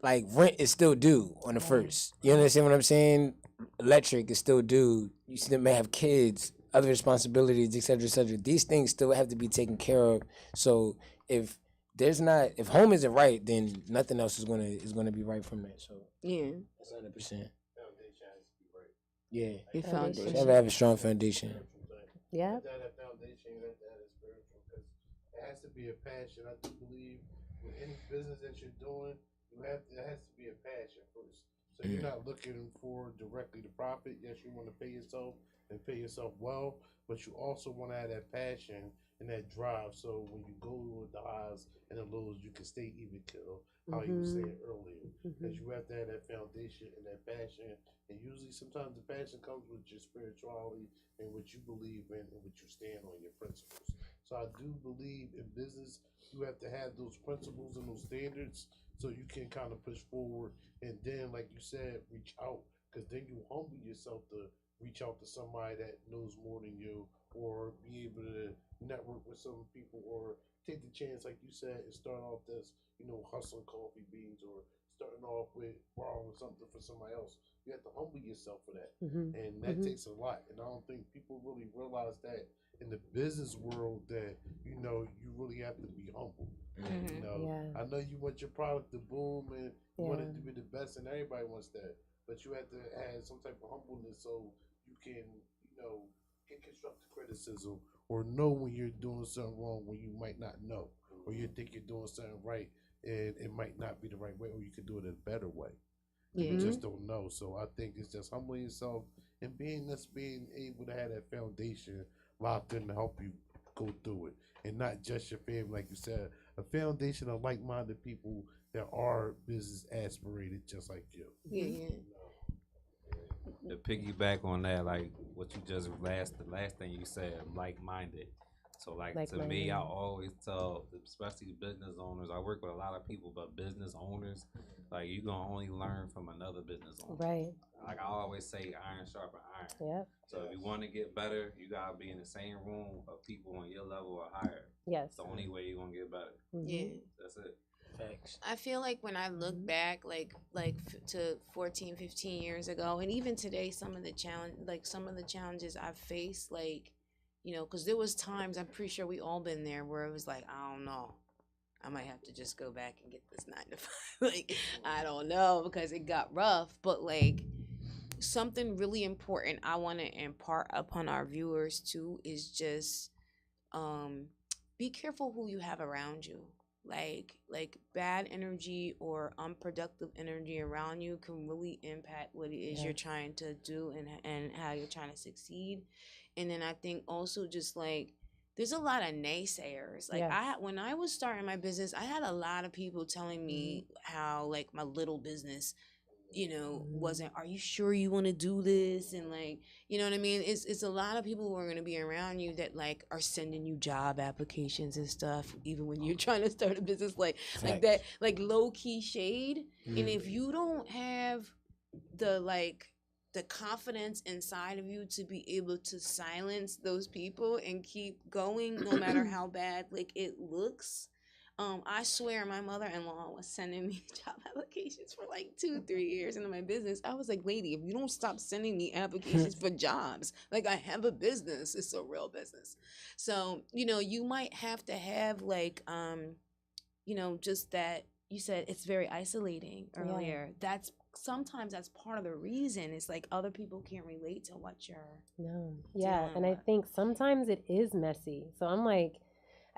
like, rent is still due on the first. You understand what I'm saying? Electric is still due. You still may have kids, other responsibilities, et cetera, et cetera. These things still have to be taken care of. So if home isn't right, then nothing else is gonna be right from that. So yeah, that's 100%. Foundation has to be right. Yeah, your you foundation. have to have a strong foundation. Yeah. That foundation, you have to have it spiritual because it has to be a passion. I do believe with any business that you're doing, it has to be a passion first. So you're not looking for directly the profit. Yes, you want to pay yourself and pay yourself well, but you also want to have that passion and that drive. So when you go with the highs and the lows, you can stay even kill. How you were saying earlier, because you have to have that foundation and that passion. And usually, sometimes the passion comes with your spirituality and what you believe in and what you stand on, your principles. So I do believe in business, you have to have those principles and those standards so you can kind of push forward. And then, like you said, reach out, because then you humble yourself to reach out to somebody that knows more than you, or be able to network with some people, or take the chance, like you said, and start off this, hustling coffee beans, or starting off with borrowing something for somebody else. You have to humble yourself for that, and that takes a lot. And I don't think people really realize that in the business world that you really have to be humble. I know you want your product to boom and you want it to be the best, and everybody wants that. But you have to have some type of humbleness so you can, get constructive criticism or know when you're doing something wrong when you might not know, or you think you're doing something right and it might not be the right way, or you could do it in a better way. You just don't know. So I think it's just humbling yourself and being able to have that foundation locked in to help you go through it, and not just your family, like you said, a foundation of like-minded people that are business aspirated just like you. Yeah. To piggyback on that, like what you just the last thing you said, like-minded. So like to me, I always tell, especially business owners, I work with a lot of people, but business owners, like you gonna only learn from another business owner. Right. Like I always say, iron sharpen iron. Yep. So if you want to get better, you gotta be in the same room of people on your level or higher. Yes. It's the only way you're gonna get better. Yeah. That's it. Facts. I feel like when I look back, to 14, 15 years ago, and even today, some of the challenges I've faced, because there was times, I'm pretty sure we all been there, where it was like, I don't know, I might have to just go back and get this 9 to 5. I don't know, because it got rough. But something really important I want to impart upon our viewers too is just be careful who you have around you. Like bad energy or unproductive energy around you can really impact what it is you're trying to do and how you're trying to succeed. And then I think also just there's a lot of naysayers. When I was starting my business, I had a lot of people telling me how my little business, wasn't, are you sure you want to do this? And you know what I mean? It's a lot of people who are going to be around you that are sending you job applications and stuff, even when you're trying to start a business, like that, low key shade. And if you don't have the confidence inside of you to be able to silence those people and keep going no matter how bad it looks, I swear my mother-in-law was sending me job applications for 2-3 years into my business. I was like, lady, if you don't stop sending me applications for jobs, I have a business, it's a real business. So, you might have to have just that, you said it's very isolating earlier. Sometimes that's part of the reason. It's like other people can't relate to what you're and I think sometimes it is messy. So I'm like,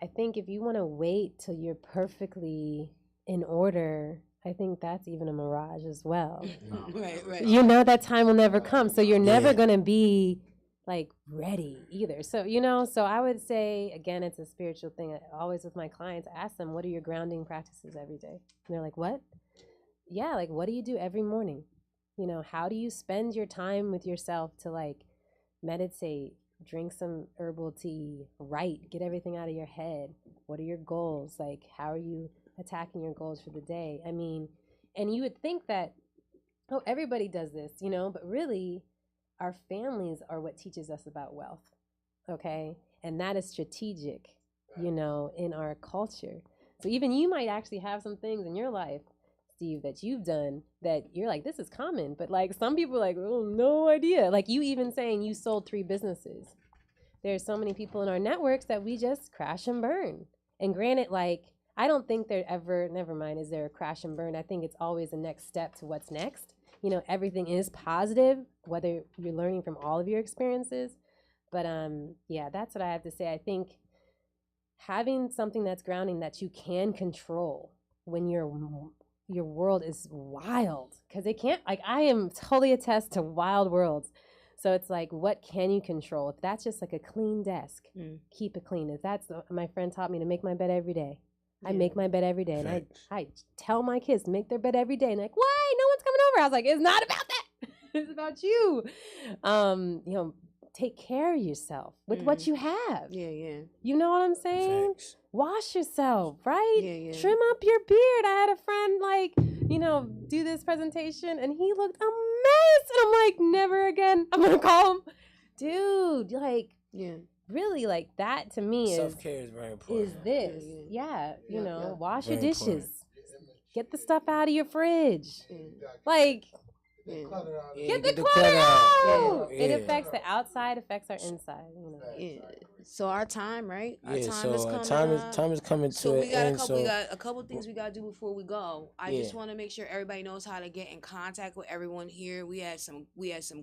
I think if you want to wait till you're perfectly in order, I think that's even a mirage as well. Right. You know that time will never come. So you're never going to be like ready either. So, so I would say, again, it's a spiritual thing. Always with my clients, I ask them, what are your grounding practices every day? And they're like, what? Yeah, like, what do you do every morning? How do you spend your time with yourself to like meditate, drink some herbal tea, write, get everything out of your head? What are your goals? Like, how are you attacking your goals for the day? I mean, and you would think that, everybody does this, but really our families are what teaches us about wealth. Okay. And that is strategic, in our culture. So even you might actually have some things in your life, Steve, that you've done that you're like, this is common, but like some people are like, oh, no idea. Like you even saying you sold 3 businesses. There's so many people in our networks that we just crash and burn. And granted, like, I don't think there ever, never mind, is there a crash and burn? I think it's always the next step to what's next. Everything is positive, whether you're learning from all of your experiences. But that's what I have to say. I think having something that's grounding that you can control when your world is wild, because it can't, like, I am totally attest to wild worlds. So it's like, what can you control? If that's just like a clean desk, keep it clean. If that's, my friend taught me to make my bed every day. I make my bed every day, and I tell my kids to make their bed every day. And like, why? No one's coming over. I was like, it's not about that. It's about you. Take care of yourself with what you have. Yeah. You know what I'm saying? Facts. Wash yourself, right? Yeah. Trim up your beard. I had a friend do this presentation, and he looked a mess. And I'm like, never again. I'm gonna call him, dude. Like, really, like that to me self-care is very important. Is this? Wash your dishes. Get the stuff out of your fridge. Like, get the clutter out. It affects the outside, affects our inside. So our time, right? Our time is coming to an end. We got a couple things we gotta do before we go. I just want to make sure everybody knows how to get in contact with everyone here. We had some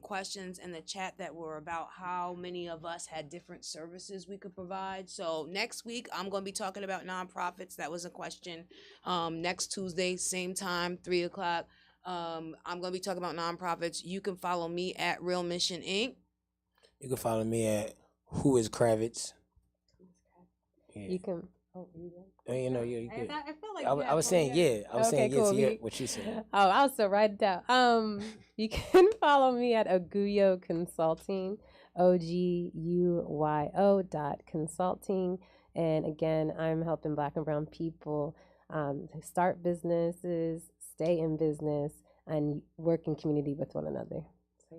questions in the chat that were about how many of us had different services we could provide. So next week I'm going to be talking about nonprofits. That was a question. Next Tuesday, same time, 3:00. I'm going to be talking about nonprofits. You can follow me at Real Mission Inc. You can follow me at Who Is Kravitz. Yeah. You can. You're good. I feel like I was saying, I was saying, cool. to hear what you said. Oh, I was so write it down. You can follow me at Oguyo Consulting, OGUYO.consulting. And again, I'm helping Black and brown people start businesses, stay in business, and work in community with one another. So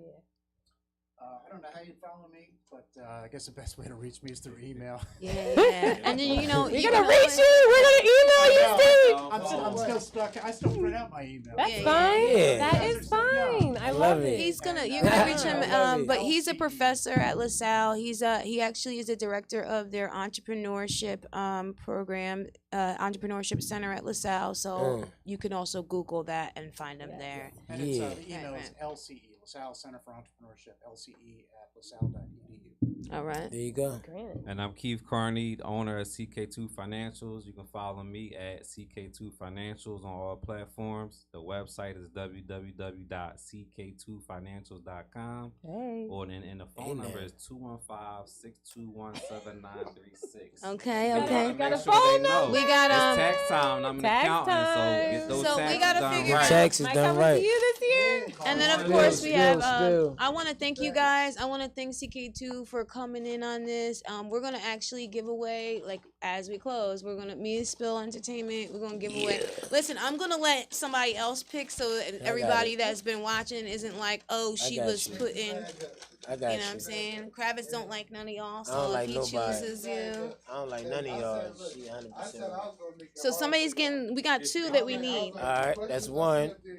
I don't know how you follow me, but I guess the best way to reach me is through email. Yeah. And then we're gonna reach you. We're gonna email you, Steve. I'm still stuck. I still print out my email. That's fine. Yeah. That is fine. I love it. You're gonna reach him. But he's a professor at LaSalle. He actually is a director of their entrepreneurship program, entrepreneurship center at LaSalle. So you can also Google that and find him there. And it's, the email is LCE, LaSalle Center for Entrepreneurship, LCE@lasalle.edu. All right. There you go. And I'm Keith Carney, the owner of CK2 Financials. You can follow me at CK2 Financials on all platforms. The website is www.ck2financials.com. Hey. Or then the phone number is 215-621-7936. Okay. You got a phone number. We got It's tax time. I'm an accountant, so get those So we taxes gotta done figure right. Taxes Might done come right. to you this year. And then of course we have. Still. I want to thank you guys. I want to thank CK2 for coming in on this. We're gonna actually give away, like, as we close, me and Spill Entertainment. We're gonna give away. Listen, I'm gonna let somebody else pick so that everybody that's been watching isn't like, oh, she was put in. I got You know what I'm saying? Kravitz don't like none of y'all, I don't so like if he nobody. chooses you. I don't like none of y'all. She 100%. So somebody's getting. We got 2 that we need. All right, that's one. There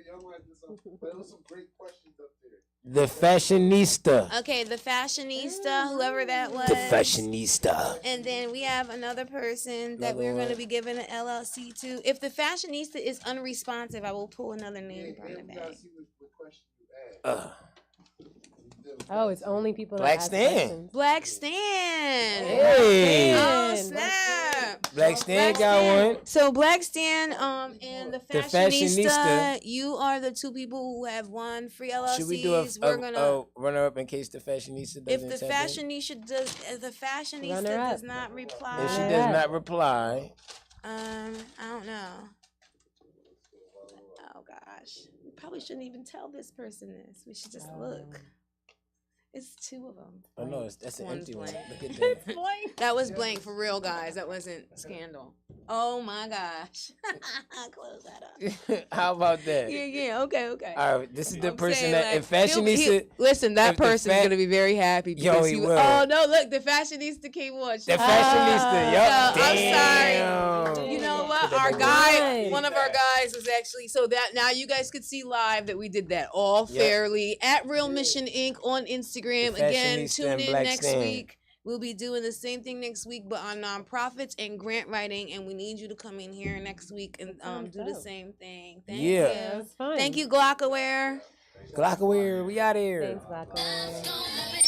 was some great questions up there. The fashionista. Okay, the fashionista, whoever that was. The fashionista. And then we have another person that we're going to be giving an LLC to. If the fashionista is unresponsive, I will pull another name from the bag. Oh, it's only people Black that ask Stan. questions. Black Stan. Hey. Oh, snap. Black Stan Black got Stan. one. So Black Stan and the fashionista, fashionista. you are the two people who have won free LLCs. Should we do a We're runner up in case the fashionista doesn't if the tap in? fashionista Runner up. does not reply, If she does not reply, I don't know. Oh gosh, we probably shouldn't even tell this person this. We should just look. It's two of them. oh no, that's an One's empty one. blank. Look at that. That was blank for real, guys. That wasn't scandal. Oh my gosh. Close that up. How about that? Yeah. Okay. All right, this is the I'm person saying, that like, if fashionista. listen, that if the person's gonna be very happy Yo, because he he will. Oh no, look, the fashionista came on. The fashionista, yup. No, I'm Damn. sorry. You know what? Put that Our back guy, in. one of our guys was actually so that now you guys could see live that we did that all Yep. fairly at Real Mission Inc. on Instagram. The Again, fashionista tune and in Black next Stan. week. We'll be doing the same thing next week, but on nonprofits and grant writing, and we need you to come in here next week and sounds do the dope. same thing. Thank Yeah. That you. was fun. Thank you, Glockaware. Glockaware, we out here. Thanks, Black Lord.